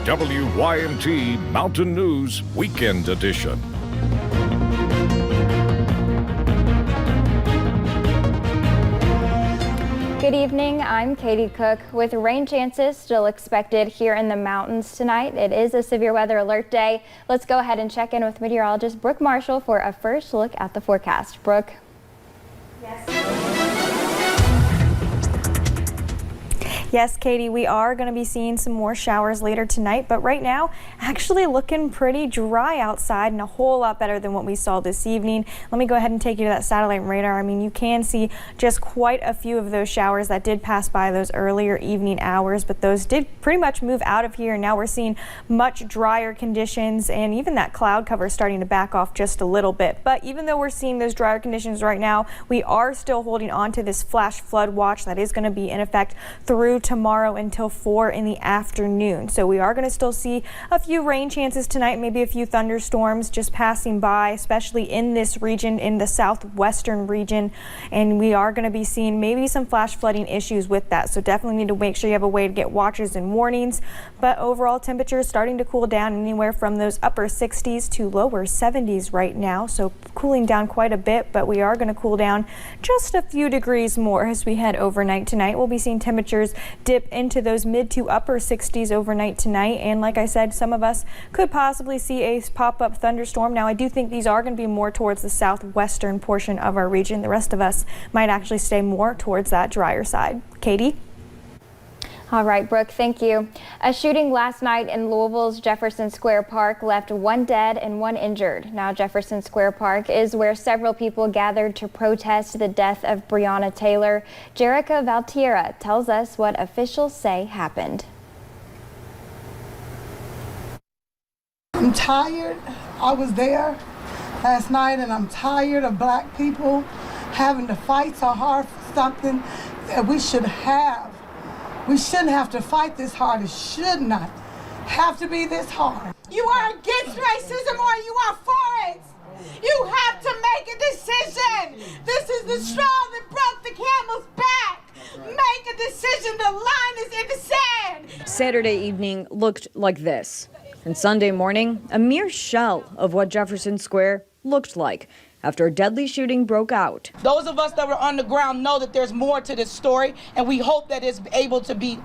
WYMT Mountain News Weekend Edition. Good evening, I'm Katie Cook. With rain chances still expected here in the mountains tonight, it is a severe weather alert day. Let's go ahead and check in with meteorologist Brooke Marshall for a first look at the forecast. Brooke. Yes, Katie, we are going to be seeing some more showers later tonight, but right now actually looking pretty dry outside and a whole lot better than what we saw this evening. Let me go ahead and take you to that satellite radar. I mean, you can see just quite a few of those showers that did pass by those earlier evening hours, but those did pretty much move out of here. Now we're seeing much drier conditions, and even that cloud cover is starting to back off just a little bit. But even though we're seeing those drier conditions right now, we are still holding on to this flash flood watch that is going to be in effect through tomorrow until 4 in the afternoon. So we are going to still see a few rain chances tonight, maybe a few thunderstorms just passing by, especially in this region, in the southwestern region. And we are going to be seeing maybe some flash flooding issues with that. So definitely need to make sure you have a way to get watches and warnings. But overall temperature is starting to cool down anywhere from those upper 60s to lower 70s right now. So cooling down quite a bit, but we are going to cool down just a few degrees more as we head overnight tonight. We'll be seeing temperatures dip into those mid to upper 60s overnight tonight. And like I said, some of us could possibly see a pop-up thunderstorm. Now, I do think these are going to be more towards the southwestern portion of our region. The rest of us might actually stay more towards that drier side. Katie? All right, Brooke, thank you. A shooting last night in Louisville's Jefferson Square Park left 1 dead and 1 injured. Now, Jefferson Square Park is where several people gathered to protest the death of Breonna Taylor. Jerica Valtierra tells us what officials say happened. I'm tired. I was there last night, and I'm tired of black people having to fight so hard for something that we should have. We shouldn't have to fight this hard. It should not have to be this hard. You are against racism or you are for it. You have to make a decision. This is the straw that broke the camel's back. Make a decision. The line is in the sand. Saturday evening looked like this. And Sunday morning, a mere shell of what Jefferson Square looked like after a deadly shooting broke out. Those of us that were on the ground know that there's more to this story, and we hope that it's able to be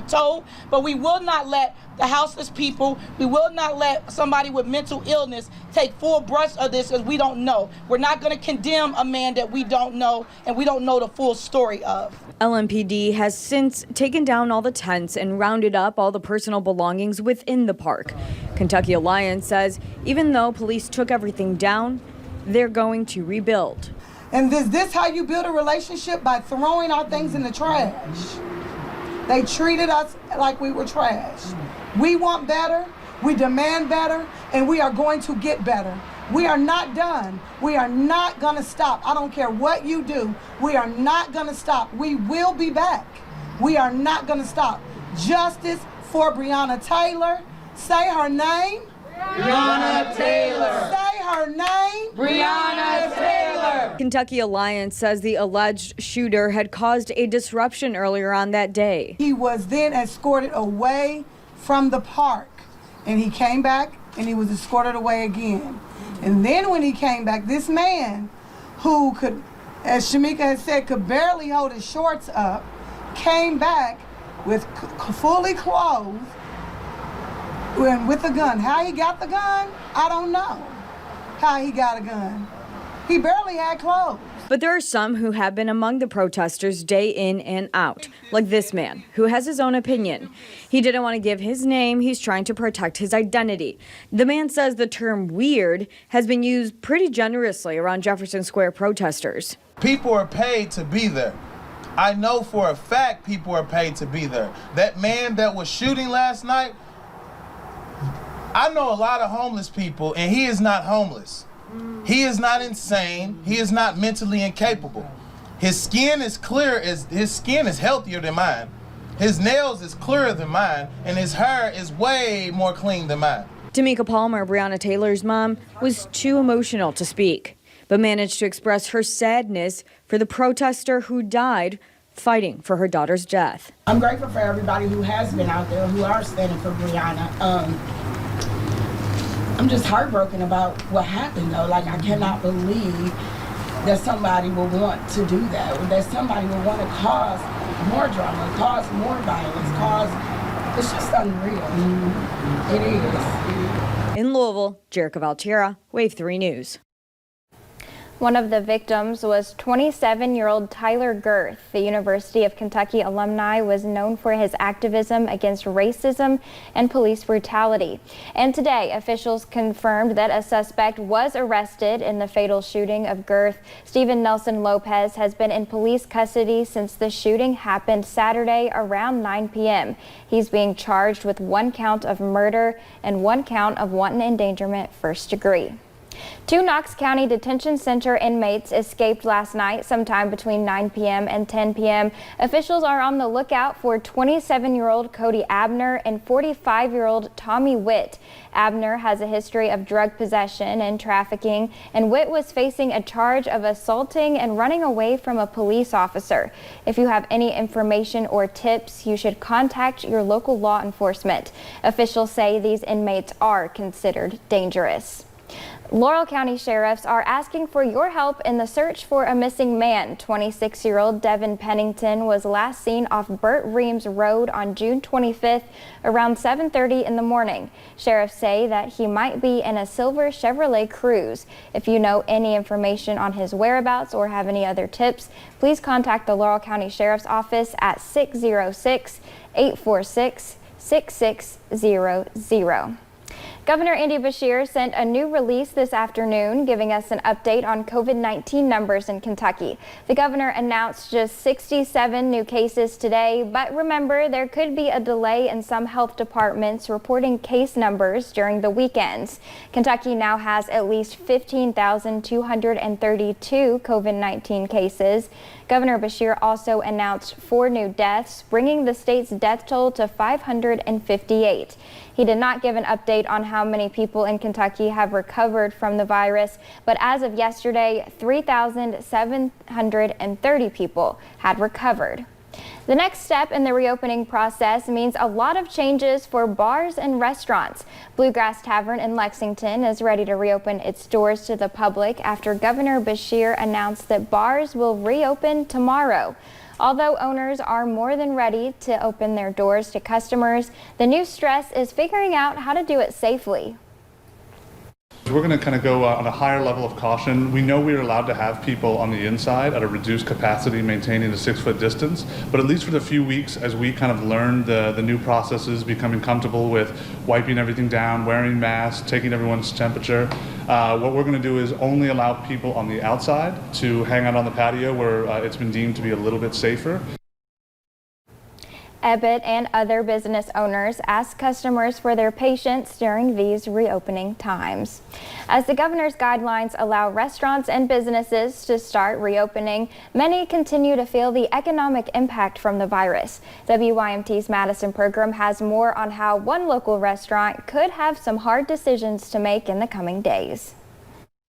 told, but we will not let the houseless people, we will not let somebody with mental illness take full brush of this as we don't know. We're not going to condemn a man that we don't know and we don't know the full story of. LMPD has since taken down all the tents and rounded up all the personal belongings within the park. Kentucky Alliance says even though police took everything down, they're going to rebuild. And is this how you build a relationship? By throwing our things in the trash? They treated us like we were trash. We want better, we demand better, and we are going to get better. We are not done. We are not gonna stop. I don't care what you do. We are not gonna stop. We will be back. We are not gonna stop. Justice for Breonna Taylor. Say her name. Breonna Taylor. Say her name. Breonna Taylor. Kentucky Alliance says the alleged shooter had caused a disruption earlier on that day. He was then escorted away from the park, and he came back and he was escorted away again. And then when he came back, this man who could, as Shamika had said, could barely hold his shorts up, came back with fully clothed and with a gun. How he got the gun, I don't know how he got a gun. He barely had clothes. But there are some who have been among the protesters day in and out, like this man, who has his own opinion. He didn't want to give his name. He's trying to protect his identity. The man says the term weird has been used pretty generously around Jefferson Square protesters. People are paid to be there. I know for a fact people are paid to be there. That man that was shooting last night, I know a lot of homeless people, and he is not homeless. He is not insane. He is not mentally incapable. His skin is clear, his skin is healthier than mine. His nails is clearer than mine, and his hair is way more clean than mine. Tamika Palmer, Breonna Taylor's mom, was too emotional to speak, but managed to express her sadness for the protester who died fighting for her daughter's death. I'm grateful for everybody who has been out there, who are standing for Breonna. I'm just heartbroken about what happened, though. Like, I cannot believe that somebody will want to do that, or that somebody will want to cause more drama, cause more violence, it's just unreal. It is. In Louisville, Jerica Valtierra, Wave 3 News. One of the victims was 27-year-old Tyler Girth. The University of Kentucky alumni was known for his activism against racism and police brutality. And today, officials confirmed that a suspect was arrested in the fatal shooting of Girth. Stephen Nelson Lopez has been in police custody since the shooting happened Saturday around 9 p.m. He's being charged with 1 count of murder and 1 count of wanton endangerment first degree. 2 Knox County Detention Center inmates escaped last night sometime between 9 p.m. and 10 p.m. Officials are on the lookout for 27-year-old Cody Abner and 45-year-old Tommy Witt. Abner has a history of drug possession and trafficking, and Witt was facing a charge of assaulting and running away from a police officer. If you have any information or tips, you should contact your local law enforcement. Officials say these inmates are considered dangerous. Laurel County sheriffs are asking for your help in the search for a missing man. 26-year-old Devin Pennington was last seen off Burt Reams Road on June 25th around 7:30 in the morning. Sheriffs say that he might be in a silver Chevrolet Cruze. If you know any information on his whereabouts or have any other tips, please contact the Laurel County Sheriff's Office at 606-846-6600. Governor Andy Beshear sent a new release this afternoon, giving us an update on COVID-19 numbers in Kentucky. The governor announced just 67 new cases today, but remember, there could be a delay in some health departments reporting case numbers during the weekends. Kentucky now has at least 15,232 COVID-19 cases. Governor Beshear also announced 4 new deaths, bringing the state's death toll to 558. He did not give an update on how many people in Kentucky have recovered from the virus, but as of yesterday, 3,730 people had recovered. The next step in the reopening process means a lot of changes for bars and restaurants. Bluegrass Tavern in Lexington is ready to reopen its doors to the public after Governor Beshear announced that bars will reopen tomorrow. Although owners are more than ready to open their doors to customers, the new stress is figuring out how to do it safely. We're going to kind of go on a higher level of caution. We know we're allowed to have people on the inside at a reduced capacity, maintaining a 6-foot distance, but at least for the few weeks as we kind of learn the new processes, becoming comfortable with wiping everything down, wearing masks, taking everyone's temperature, what we're going to do is only allow people on the outside to hang out on the patio where it's been deemed to be a little bit safer. Ebbett and other business owners ask customers for their patience during these reopening times. As the governor's guidelines allow restaurants and businesses to start reopening, many continue to feel the economic impact from the virus. WYMT's Madison program has more on how one local restaurant could have some hard decisions to make in the coming days.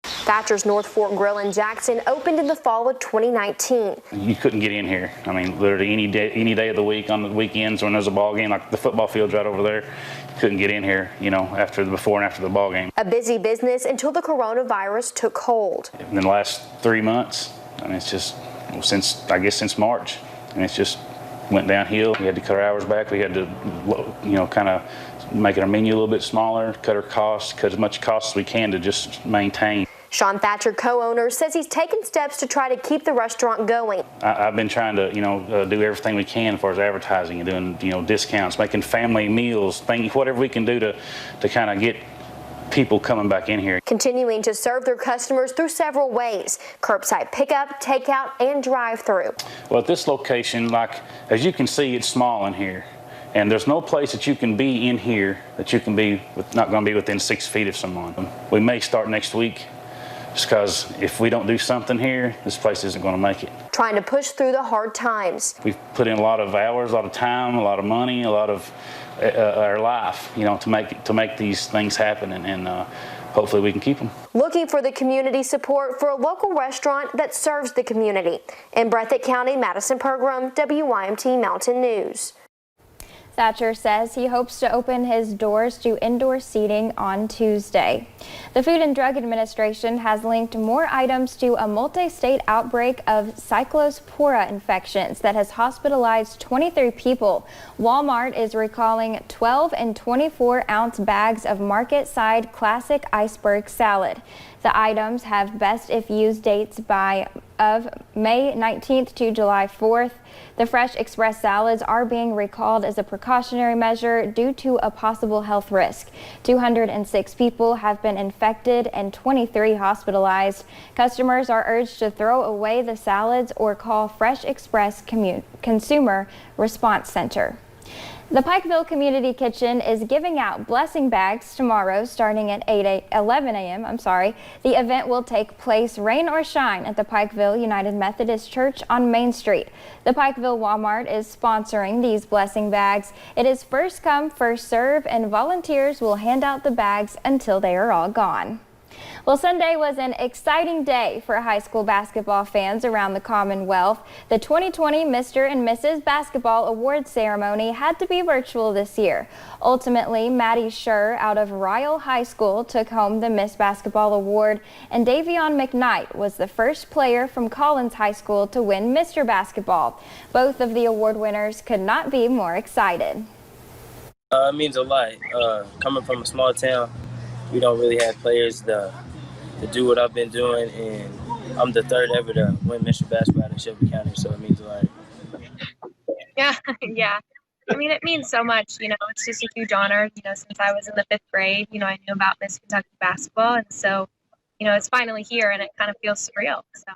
Thatcher's North Fork Grill in Jackson opened in the fall of 2019. You couldn't get in here. I mean, literally any day of the week, on the weekends when there's a ball game, like the football field's right over there, you couldn't get in here, you know, before and after the ball game. A busy business until the coronavirus took hold. In the last 3 months, I mean, it's just since March, and it's just went downhill. We had to cut our hours back. We had to, you know, kind of make our menu a little bit smaller, cut our costs, cut as much costs as we can to just maintain. Sean Thatcher, co-owner, says he's taken steps to try to keep the restaurant going. I've been trying to, do everything we can as far as advertising and doing, discounts, making family meals, whatever we can do to kind of get people coming back in here. Continuing to serve their customers through several ways: curbside pickup, takeout, and drive-through. Well, at this location, as you can see, it's small in here. And there's no place that you can be in here that you can be not going to be within 6 feet of someone. We may start next week, just because if we don't do something here, this place isn't going to make it. Trying to push through the hard times. We've put in a lot of hours, a lot of time, a lot of money, a lot of our life, you know, to make these things happen, and hopefully we can keep them. Looking for the community support for a local restaurant that serves the community. In Breathitt County, Madison Pergram, WYMT Mountain News. Thatcher says he hopes to open his doors to indoor seating on Tuesday. The Food and Drug Administration has linked more items to a multi-state outbreak of Cyclospora infections that has hospitalized 23 people. Walmart is recalling 12 and 24-ounce bags of market-side classic iceberg salad. The items have best if used dates of May 19th to July 4th. The Fresh Express salads are being recalled as a precautionary measure due to a possible health risk. 206 people have been infected and 23 hospitalized. Customers are urged to throw away the salads or call Fresh Express Consumer Response Center. The Pikeville Community Kitchen is giving out blessing bags tomorrow starting at 11 a.m. The event will take place rain or shine at the Pikeville United Methodist Church on Main Street. The Pikeville Walmart is sponsoring these blessing bags. It is first come, first serve, and volunteers will hand out the bags until they are all gone. Well, Sunday was an exciting day for high school basketball fans around the Commonwealth. The 2020 Mr. and Mrs. Basketball Awards ceremony had to be virtual this year. Ultimately, Maddie Scher out of Ryle High School took home the Miss Basketball Award, and Davion McKnight was the first player from Collins High School to win Mr. Basketball. Both of the award winners could not be more excited. It means a lot. Coming from a small town, we don't really have players to do what I've been doing, and I'm the third ever to win Mr. Basketball in Shelby County, so it means a lot. Yeah. I mean, it means so much, you know, it's just a huge honor, you know, since I was in the 5th grade, you know, I knew about Miss Kentucky basketball, and so, you know, it's finally here, and it kind of feels surreal, so.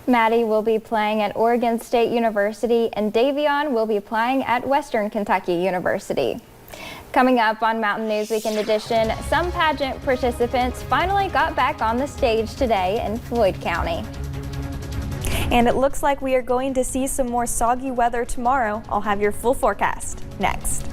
Maddie will be playing at Oregon State University, and Davion will be playing at Western Kentucky University. Coming up on Mountain News Weekend Edition, some pageant participants finally got back on the stage today in Floyd County. And it looks like we are going to see some more soggy weather tomorrow. I'll have your full forecast next.